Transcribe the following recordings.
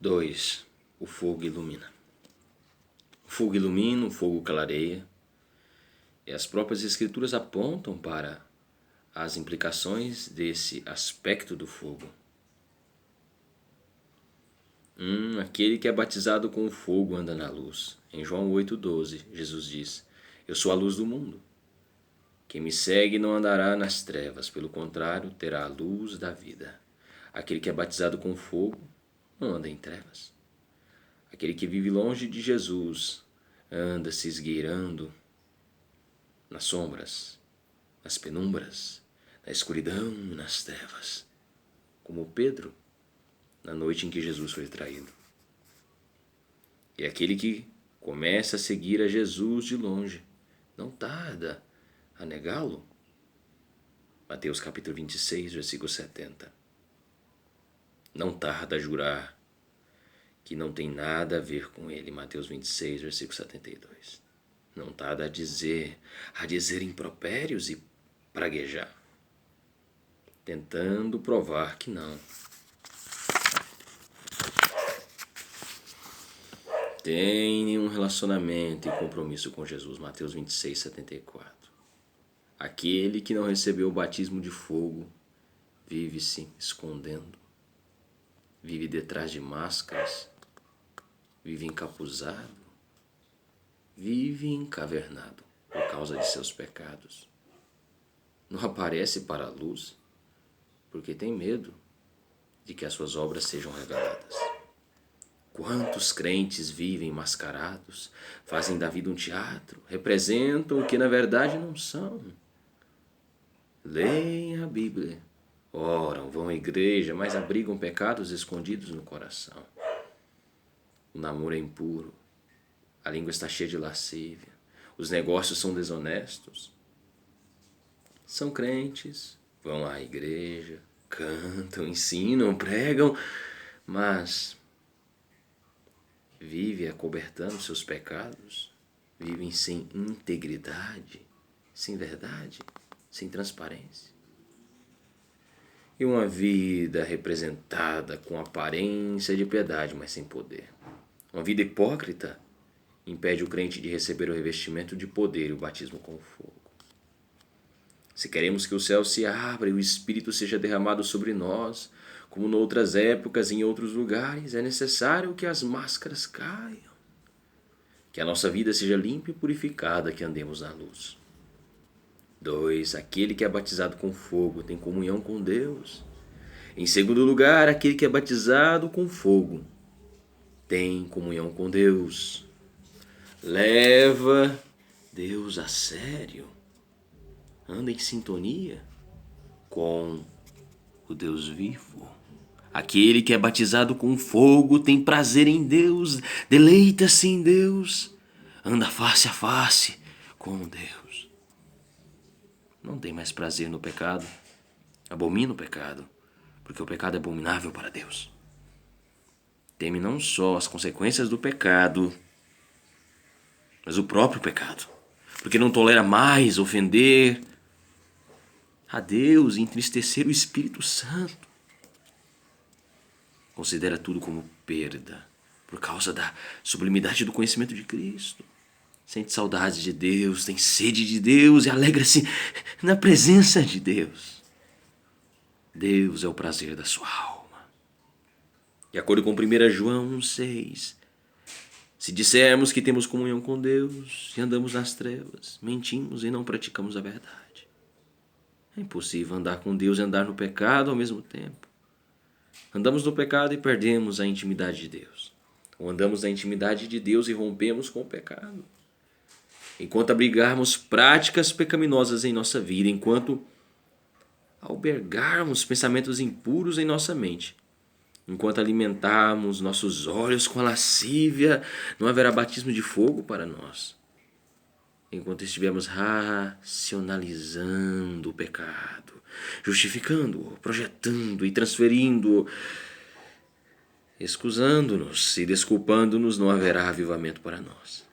2. O fogo ilumina. O fogo ilumina, o fogo clareia. E as próprias Escrituras apontam para as implicações desse aspecto do fogo. Aquele que é batizado com o fogo anda na luz. Em João 8,12, Jesus diz: Eu sou a luz do mundo. Quem me segue não andará nas trevas, pelo contrário, terá a luz da vida. Aquele que é batizado com fogo não anda em trevas. Aquele que vive longe de Jesus anda se esgueirando nas sombras, nas penumbras, na escuridão e nas trevas, como Pedro, na noite em que Jesus foi traído. E aquele que começa a seguir a Jesus de longe não tarda a negá-lo. Mateus capítulo 26, versículo 70. Não tarda a jurar que não tem nada a ver com ele. Mateus 26, versículo 72. Não tarda a dizer impropérios e praguejar, tentando provar que não. Tem nenhum relacionamento e compromisso com Jesus. Mateus 26, 74. Aquele que não recebeu o batismo de fogo vive se escondendo, vive detrás de máscaras, vive encapuzado, vive encavernado por causa de seus pecados. Não aparece para a luz porque tem medo de que as suas obras sejam reveladas. Quantos crentes vivem mascarados, fazem da vida um teatro, representam o que na verdade não são. Leem a Bíblia, oram, vão à igreja, mas abrigam pecados escondidos no coração. O namoro é impuro, a língua está cheia de lascívia, os negócios são desonestos. São crentes, vão à igreja, cantam, ensinam, pregam, mas vivem acobertando seus pecados, vivem sem integridade, sem verdade, sem transparência. E uma vida representada com aparência de piedade, mas sem poder. Uma vida hipócrita impede o crente de receber o revestimento de poder e o batismo com fogo. Se queremos que o céu se abra e o Espírito seja derramado sobre nós, como em outras épocas e em outros lugares, é necessário que as máscaras caiam, que a nossa vida seja limpa e purificada, que andemos na luz. 2. Aquele que é batizado com fogo tem comunhão com Deus. Em segundo lugar, aquele que é batizado com fogo tem comunhão com Deus. Leva Deus a sério. Anda em sintonia com o Deus vivo. Aquele que é batizado com fogo tem prazer em Deus, deleita-se em Deus, anda face a face com Deus. Não tem mais prazer no pecado, abomina o pecado, porque o pecado é abominável para Deus. Teme não só as consequências do pecado, mas o próprio pecado, porque não tolera mais ofender a Deus e entristecer o Espírito Santo. Considera tudo como perda por causa da sublimidade do conhecimento de Cristo. Sente saudade de Deus, tem sede de Deus e alegra-se na presença de Deus. Deus é o prazer da sua alma. De acordo com 1 João 1,6, se dissermos que temos comunhão com Deus e andamos nas trevas, mentimos e não praticamos a verdade. É impossível andar com Deus e andar no pecado ao mesmo tempo. Andamos no pecado e perdemos a intimidade de Deus. Ou andamos na intimidade de Deus e rompemos com o pecado. Enquanto abrigarmos práticas pecaminosas em nossa vida, enquanto albergarmos pensamentos impuros em nossa mente, enquanto alimentarmos nossos olhos com a lascívia, não haverá batismo de fogo para nós. Enquanto estivermos racionalizando o pecado, justificando-o, projetando e transferindo-o, excusando-nos e desculpando-nos, não haverá avivamento para nós.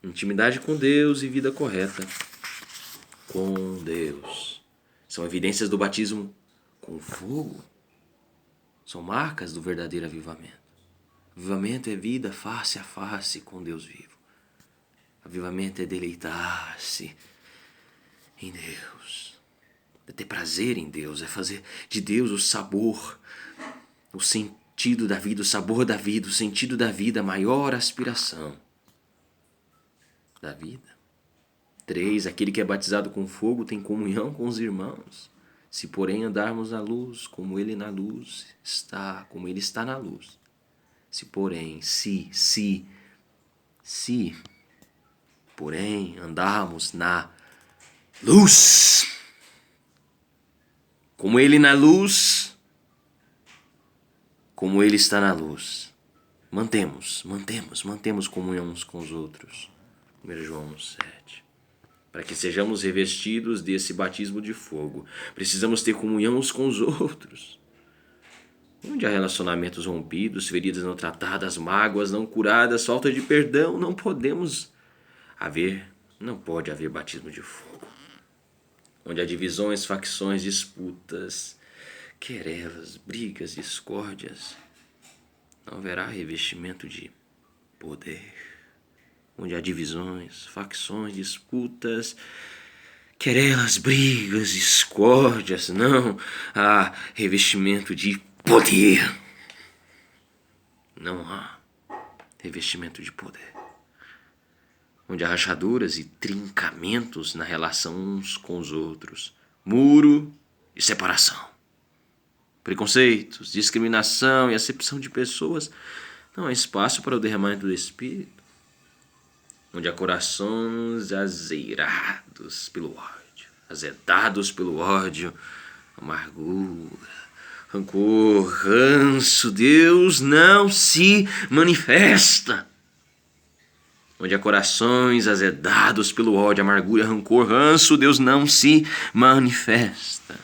Intimidade com Deus e vida correta com Deus são evidências do batismo com fogo. São marcas do verdadeiro avivamento. Avivamento é vida face a face com Deus vivo. Avivamento é deleitar-se em Deus. É ter prazer em Deus. É fazer de Deus o sabor, o sentido da vida, o sabor da vida, o sentido da vida, a maior aspiração da vida. 3. Aquele que é batizado com fogo tem comunhão com os irmãos. Se, porém, andarmos na luz, como ele na luz está, como ele está na luz. Se, porém, porém, andarmos na luz, como ele na luz, como ele está na luz. Mantemos comunhão uns com os outros. 1 João 7. Para que sejamos revestidos desse batismo de fogo, precisamos ter comunhão uns com os outros. Onde há relacionamentos rompidos, feridas não tratadas, mágoas não curadas, falta de perdão, não pode haver batismo de fogo. Onde há divisões, facções, disputas, querelas, brigas, discórdias, não haverá revestimento de poder. Onde há divisões, facções, disputas, querelas, brigas, discórdias, não há revestimento de poder. Não há revestimento de poder. Onde há rachaduras e trincamentos na relação uns com os outros, muro e separação, preconceitos, discriminação e acepção de pessoas, não há espaço para o derramamento do Espírito. Onde há corações azedados pelo ódio, amargura, rancor, ranço, Deus não se manifesta. Onde há corações azedados pelo ódio, amargura, rancor, ranço, Deus não se manifesta.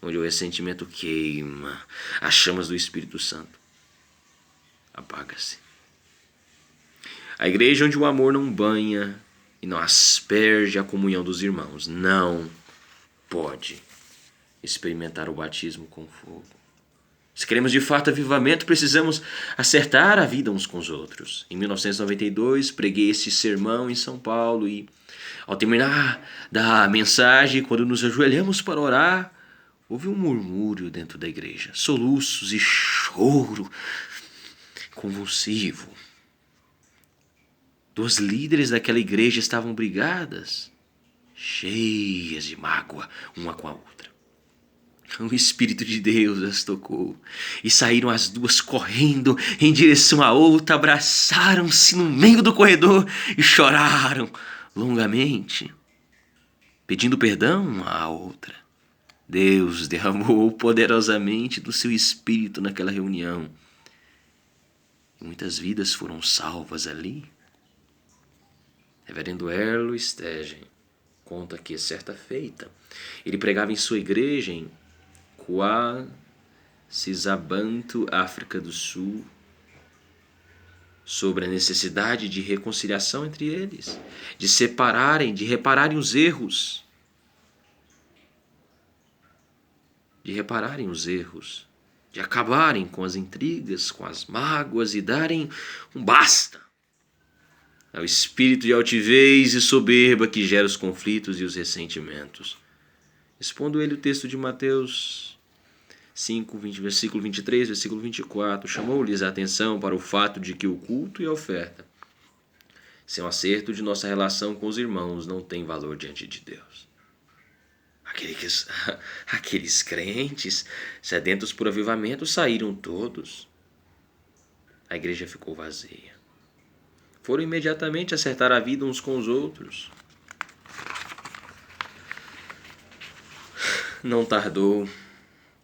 Onde o ressentimento queima, as chamas do Espírito Santo apaga-se. A igreja onde o amor não banha e não asperge a comunhão dos irmãos não pode experimentar o batismo com fogo. Se queremos de fato avivamento, precisamos acertar a vida uns com os outros. Em 1992, preguei esse sermão em São Paulo e, ao terminar da mensagem, quando nos ajoelhamos para orar, houve um murmúrio dentro da igreja, soluços e choro convulsivo. 2 líderes daquela igreja estavam brigadas, cheias de mágoa uma com a outra. O Espírito de Deus as tocou e saíram as duas correndo em direção à outra, abraçaram-se no meio do corredor e choraram longamente, pedindo perdão à outra. Deus derramou poderosamente do seu Espírito naquela reunião. E muitas vidas foram salvas ali. Reverendo Erlo Stegen conta que, certa feita, ele pregava em sua igreja em Kwasizabantu, África do Sul, sobre a necessidade de reconciliação entre eles, de repararem os erros, de acabarem com as intrigas, com as mágoas e darem um basta ao espírito de altivez e soberba que gera os conflitos e os ressentimentos. Expondo ele o texto de Mateus 5, versículo 23, versículo 24, chamou-lhes a atenção para o fato de que o culto e a oferta, sem o acerto de nossa relação com os irmãos, não tem valor diante de Deus. Aqueles crentes sedentos por avivamento saíram todos. A igreja ficou vazia. Foram imediatamente acertar a vida uns com os outros. Não tardou,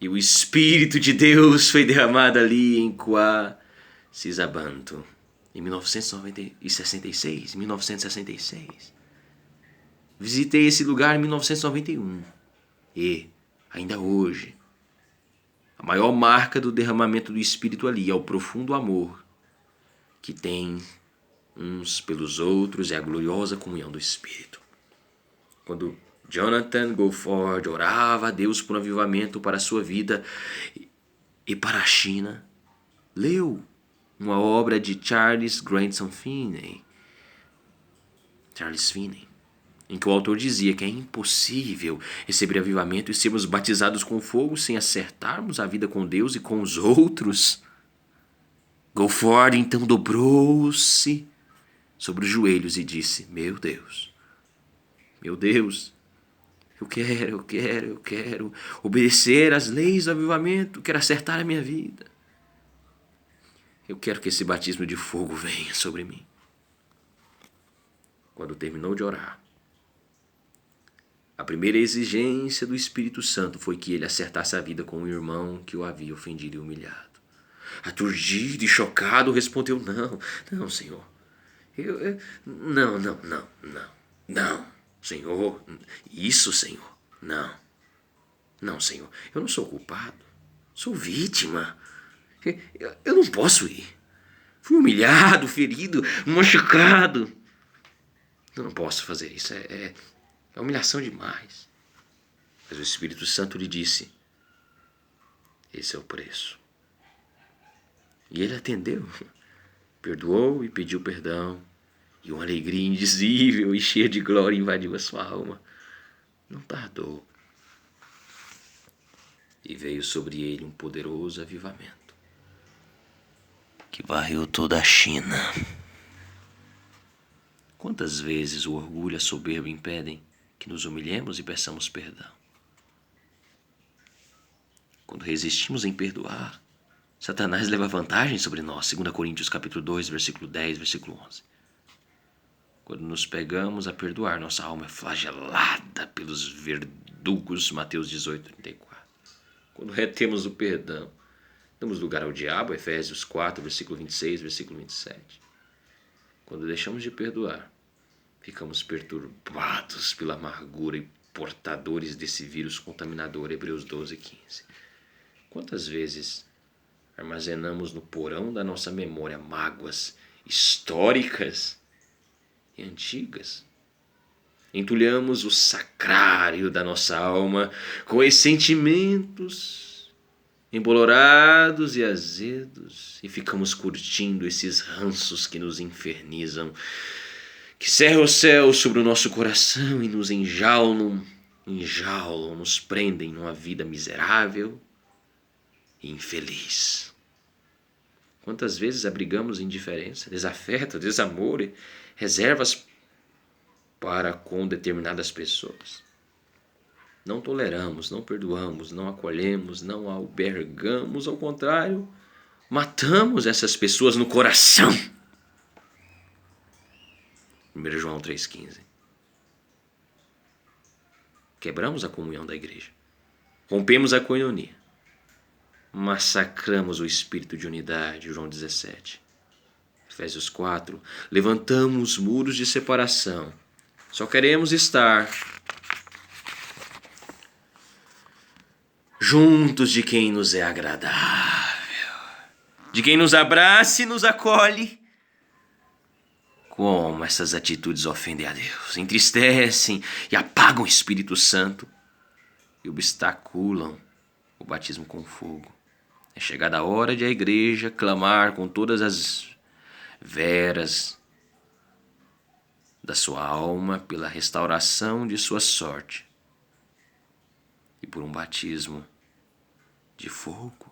e o Espírito de Deus foi derramado ali em Kwasizabantu, em 1966. Visitei esse lugar em 1991 e, ainda hoje, a maior marca do derramamento do Espírito ali é o profundo amor que tem uns pelos outros, é a gloriosa comunhão do Espírito. Quando Jonathan Gofford orava a Deus por um avivamento para a sua vida e para a China, leu uma obra de Charles Finney, em que o autor dizia que é impossível receber avivamento e sermos batizados com fogo sem acertarmos a vida com Deus e com os outros. Gofford então dobrou-se sobre os joelhos e disse: meu Deus, eu quero obedecer às leis do avivamento, quero acertar a minha vida. Eu quero que esse batismo de fogo venha sobre mim. Quando terminou de orar, a primeira exigência do Espírito Santo foi que ele acertasse a vida com o irmão que o havia ofendido e humilhado. Aturdido e chocado, respondeu: não, Senhor. Não, Senhor. Isso, Senhor. Não, Senhor. Eu não sou culpado. Sou vítima. Eu não posso ir. Fui humilhado, ferido, machucado. Eu não posso fazer isso. É humilhação demais. Mas o Espírito Santo lhe disse: esse é o preço. E ele atendeu, perdoou e pediu perdão, e uma alegria indizível e cheia de glória invadiu a sua alma. Não tardou, e veio sobre ele um poderoso avivamento, que varreu toda a China. Quantas vezes o orgulho e a soberba impedem que nos humilhemos e peçamos perdão? Quando resistimos em perdoar, Satanás leva vantagem sobre nós, 2 Coríntios capítulo 2, versículo 10, versículo 11. Quando nos pegamos a perdoar, nossa alma é flagelada pelos verdugos, Mateus 18, 34. Quando retemos o perdão, damos lugar ao diabo, Efésios 4, versículo 26, versículo 27. Quando deixamos de perdoar, ficamos perturbados pela amargura e portadores desse vírus contaminador, Hebreus 12, 15. Quantas vezes armazenamos no porão da nossa memória mágoas históricas e antigas? Entulhamos o sacrário da nossa alma com ressentimentos embolorados e azedos e ficamos curtindo esses ranços que nos infernizam, que cerram o céu sobre o nosso coração e nos enjaulam, nos prendem numa vida miserável e infeliz. Quantas vezes abrigamos indiferença, desafeto, desamor e reservas para com determinadas pessoas? Não toleramos, não perdoamos, não acolhemos, não albergamos, ao contrário, matamos essas pessoas no coração. 1 João 3,15. Quebramos a comunhão da igreja, rompemos a coinonia, massacramos o espírito de unidade, João 17. Efésios 4, levantamos muros de separação. Só queremos estar juntos de quem nos é agradável, de quem nos abraça e nos acolhe. Como essas atitudes ofendem a Deus, entristecem e apagam o Espírito Santo e obstaculam o batismo com fogo. É chegada a hora de a igreja clamar com todas as veras da sua alma pela restauração de sua sorte e por um batismo de fogo.